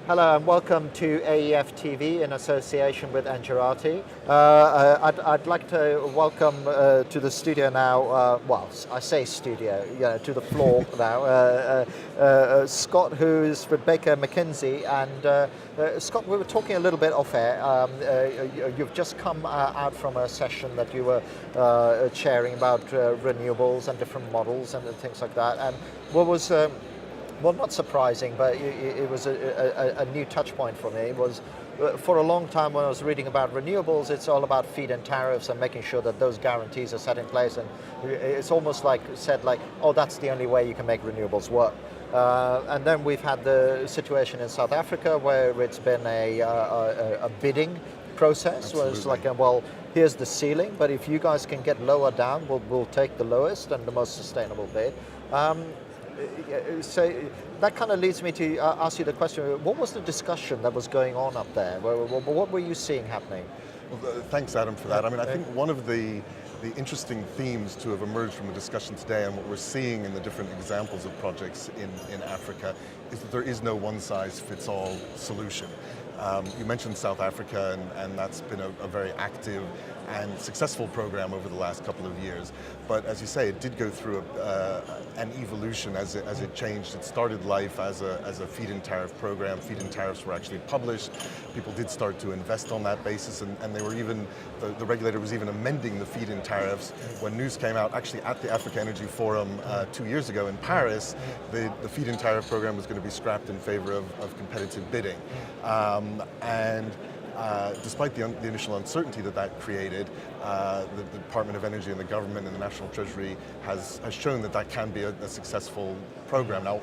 Hello and welcome to AEF TV in association with Angerati. I'd like to welcome to the studio now, well, I say studio, to the floor now, Scott, who's with McKenzie. And Scott, we were talking a little bit off air. You've just come out from a session that you were chairing about renewables and different models and things like that. And what was well, not surprising, but it was a new touch point for me. It was, for a long time when I was reading about renewables, it's all about feed-in tariffs and making sure that those guarantees are set in place. And it's almost like said like, oh, that's the only way you can make renewables work. And then we've had the situation in South Africa where it's been a bidding process. Absolutely. Where it's like, well, here's the ceiling, but if you guys can get lower down, we'll take the lowest and the most sustainable bid. So that kind of leads me to ask you the question, what was the discussion that was going on up there? What were you seeing happening? Well, thanks, Adam, for that. I mean, I think one of the interesting themes to have emerged from the discussion today and what we're seeing in the different examples of projects in Africa is that there is no one-size-fits-all solution. You mentioned South Africa, and that's been a very active and successful program over the last couple of years. But as you say, it did go through an evolution as it changed. It started life as a feed-in tariff program. Feed-in tariffs were actually published. People did start to invest on that basis, and they were even, the regulator was even amending the feed-in tariffs when news came out, actually at the Africa Energy Forum 2 years ago in Paris. The feed-in tariff program was going to be scrapped in favor of competitive bidding. Despite the initial uncertainty that created, the Department of Energy and the government and the National Treasury has shown that can be a successful program. Now,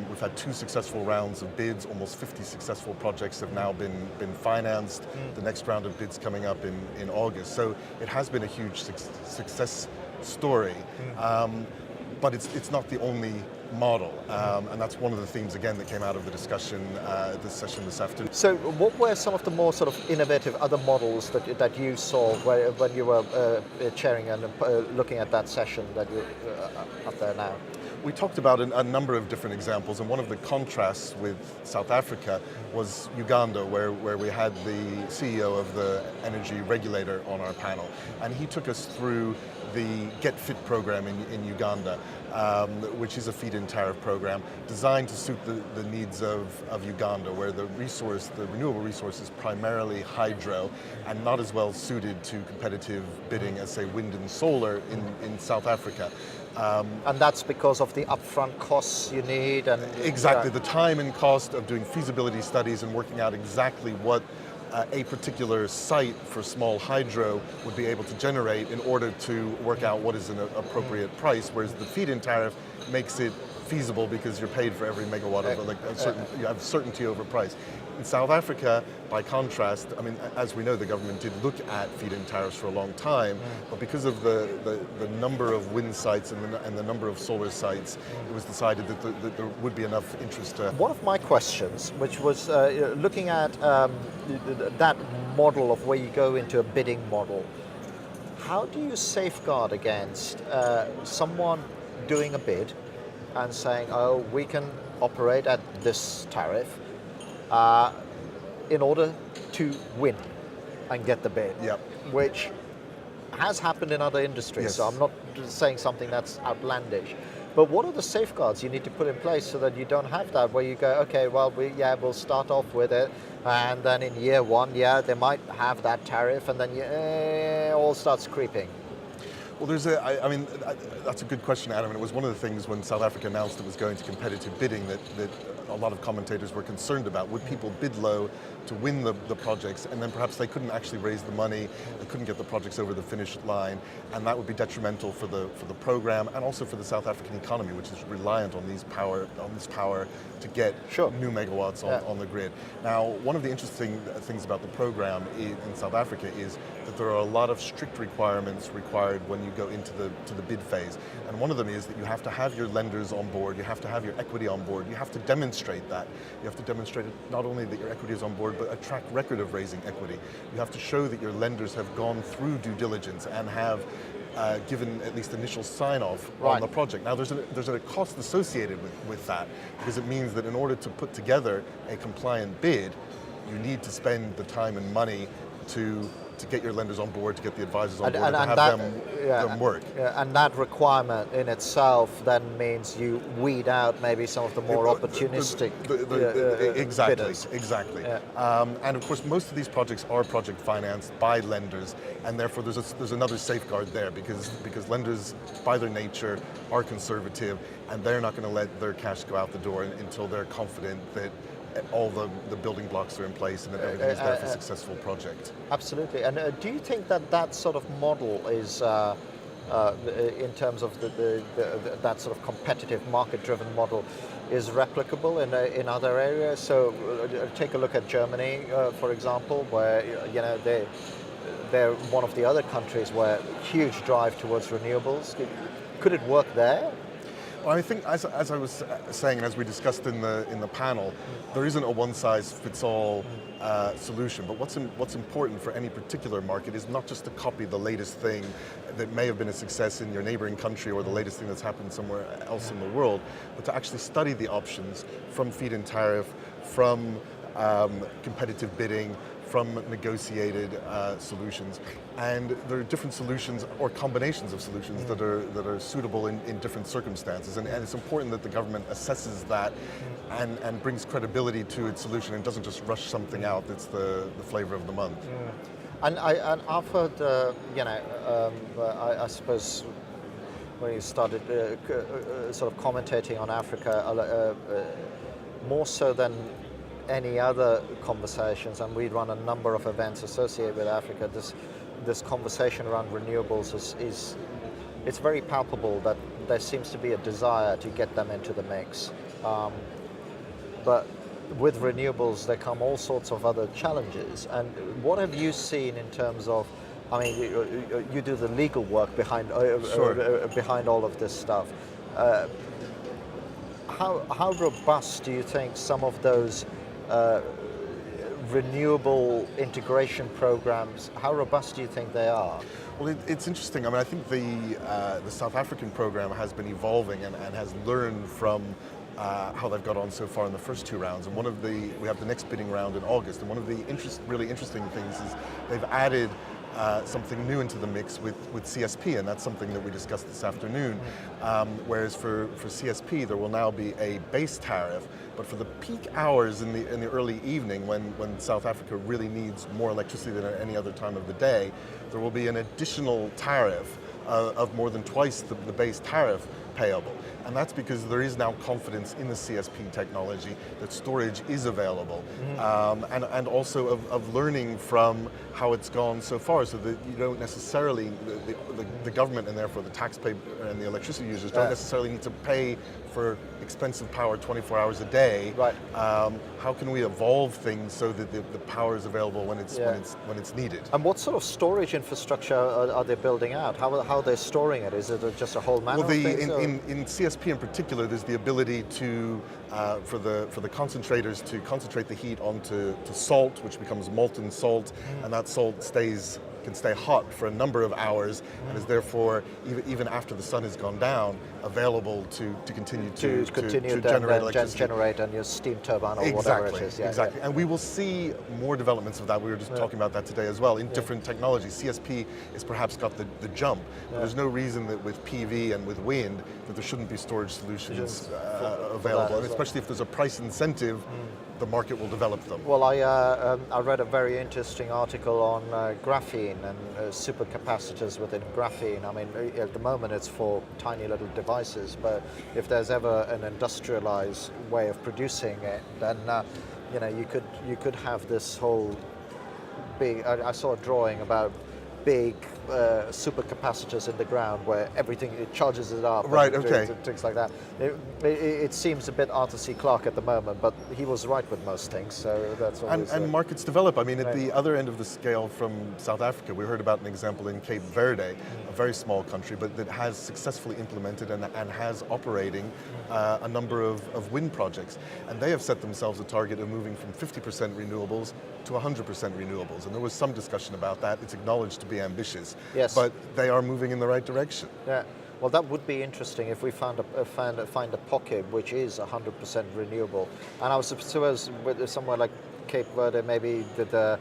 we've had 2 successful rounds of bids. Almost 50 successful projects have now been financed. The next round of bids coming up in August. So it has been a huge success story. But it's not the only model, and that's one of the themes again that came out of the discussion this session this afternoon. So what were some of the more sort of innovative other models that you saw when you were chairing and looking at that session that you're up there now? We talked about a number of different examples, and one of the contrasts with South Africa was Uganda, where we had the CEO of the energy regulator on our panel, and he took us through the Get Fit program in Uganda, which is a feed-in tariff program designed to suit the needs of Uganda, where the renewable resource is primarily hydro and not as well suited to competitive bidding as, say, wind and solar in South Africa. And that's because of the upfront costs you need? And exactly, the time and cost of doing feasibility studies and working out exactly what a particular site for small hydro would be able to generate in order to work out what is an appropriate price, whereas the feed-in tariff makes it feasible because you're paid for every megawatt of you have certainty over price. In South Africa, by contrast, I mean, as we know, the government did look at feed-in tariffs for a long time, but because of the number of wind sites and the number of solar sites, it was decided that there would be enough interest to... One of my questions, which was looking at that model of where you go into a bidding model, how do you safeguard against someone doing a bid and saying, oh, we can operate at this tariff, in order to win and get the bid, yep, which has happened in other industries. Yes. So I'm not saying something that's outlandish. But what are the safeguards you need to put in place so that you don't have that, where you go, okay, well, we'll start off with it, and then in year 1, they might have that tariff, and then it all starts creeping. Well, I mean, that's a good question, Adam, and it was one of the things when South Africa announced it was going to competitive bidding that a lot of commentators were concerned about. Would people bid low to win the projects, and then perhaps they couldn't actually raise the money, they couldn't get the projects over the finish line, and that would be detrimental for the program and also for the South African economy, which is reliant on this power to get new megawatts on the grid. Now, one of the interesting things about the program in South Africa is that there are a lot of strict requirements required when you go into the bid phase. And one of them is that you have to have your lenders on board, you have to have your equity on board, you have to demonstrate that. You have to demonstrate not only that your equity is on board, but a track record of raising equity. You have to show that your lenders have gone through due diligence and have given at least initial sign-off on the project. Now there's a cost associated with that, because it means that in order to put together a compliant bid, you need to spend the time and money to get your lenders on board, to get the advisors on board, and to have them work. Yeah, and that requirement in itself then means you weed out maybe some of the more opportunistic bidders. Exactly. Yeah. And of course, most of these projects are project financed by lenders, and therefore there's another safeguard there, because lenders, by their nature, are conservative, and they're not going to let their cash go out the door until they're confident that all the building blocks are in place and that everything is there for a successful project. Absolutely. And do you think that sort of model is, in terms of that sort of competitive market-driven model, is replicable in other areas? So take a look at Germany, for example, where they're one of the other countries where huge drive towards renewables. Could it work there? Well, I think, as I was saying, and as we discussed in the panel, there isn't a one-size-fits-all solution. But what's important for any particular market is not just to copy the latest thing that may have been a success in your neighboring country or the latest thing that's happened somewhere else in the world, but to actually study the options from feed-in tariff, from competitive bidding, from negotiated solutions, and there are different solutions or combinations of solutions that are suitable in different circumstances, and it's important that the government assesses that and brings credibility to its solution and doesn't just rush something out that's the flavor of the month. And I've heard, I suppose when you started sort of commentating on Africa, more so than any other conversations, and we run a number of events associated with Africa, this conversation around renewables it's very palpable that there seems to be a desire to get them into the mix. But with renewables there come all sorts of other challenges. And what have you seen in terms of, I mean, you do the legal work behind behind all of this stuff. How robust do you think some of those renewable integration programs, how robust do you think they are? Well, it's interesting. I mean, I think the South African program has been evolving and has learned from how they've got on so far in the first two rounds. And we have the next bidding round in August. And one of the really interesting things is they've added something new into the mix with CSP, and that's something that we discussed this afternoon. Whereas for CSP, there will now be a base tariff, but for the peak hours in the early evening, when South Africa really needs more electricity than at any other time of the day, there will be an additional tariff of more than twice the base tariff payable. And that's because there is now confidence in the CSP technology that storage is available, and also of learning from how it's gone so far, so that you don't necessarily, the government and therefore the taxpayer and the electricity users don't necessarily need to pay for expensive power 24 hours a day. Right. How can we evolve things so that the power is available when it's needed? And what sort of storage infrastructure are they building out? How are they storing it? Is it just a whole manner of things? In CSP in particular, there's the ability to for the concentrators to concentrate the heat onto salt, which becomes molten salt, and that salt can stay hot for a number of hours, and is therefore, even after the sun has gone down, available to continue to generate electricity. Generate on your steam turbine or whatever it is. Yeah, exactly. And we will see more developments of that. We were just talking about that today as well, in different technologies. CSP has perhaps got the jump. There's no reason that with PV and with wind that there shouldn't be storage solutions available, and especially if there's a price incentive, the market will develop them. Well, I read a very interesting article on graphene and supercapacitors within graphene. I mean, at the moment it's for tiny little devices, but if there's ever an industrialized way of producing it, then you could have this whole big. I saw a drawing about big supercapacitors in the ground where everything, it charges it up. Right, and okay. things like that. It seems a bit Arthur C. Clarke at the moment, but he was right with most things, so that's always... And markets develop. I mean, at Right. the other end of the scale from South Africa, we heard about an example in Cape Verde, a very small country, but that has successfully implemented and has operating a number of wind projects. And they have set themselves a target of moving from 50% renewables to 100% renewables. And there was some discussion about that. It's acknowledged to be ambitious, Yes. but they are moving in the right direction. Yeah, well, that would be interesting if we find a pocket which is 100% renewable. And I suppose with somewhere like Cape Verde, maybe the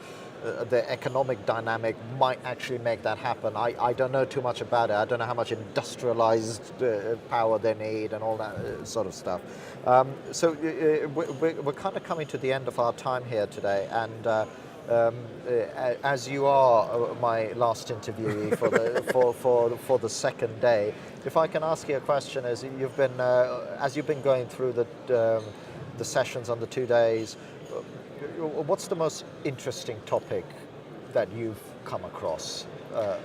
economic dynamic might actually make that happen. I don't know too much about it. I don't know how much industrialized power they need and all that sort of stuff. So we're kind of coming to the end of our time here today, and as you are my last interviewee for the second day, if I can ask you a question, as you've been going through the sessions on the 2 days, what's the most interesting topic that you've come across? Well,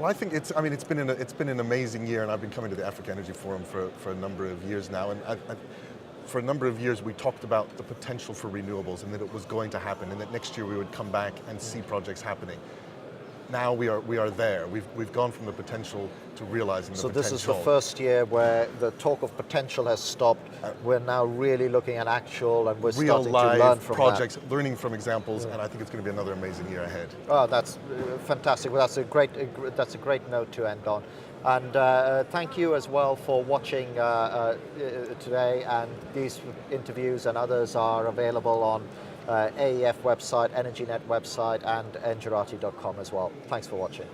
I think it's been an amazing year, and I've been coming to the Africa Energy Forum for a number of years now, and for a number of years we talked about the potential for renewables and that it was going to happen, and that next year we would come back and see projects happening. Now we are there. We've gone from the potential to realizing the potential. So this is the first year where the talk of potential has stopped. We're now really looking at actual, and we're real starting live to learn from projects, learning from examples, and I think it's going to be another amazing year ahead. Oh, that's fantastic. Well, that's a great note to end on. And thank you as well for watching today. And these interviews and others are available on AEF website, EnergyNet website, and engerati.com as well. Thanks for watching.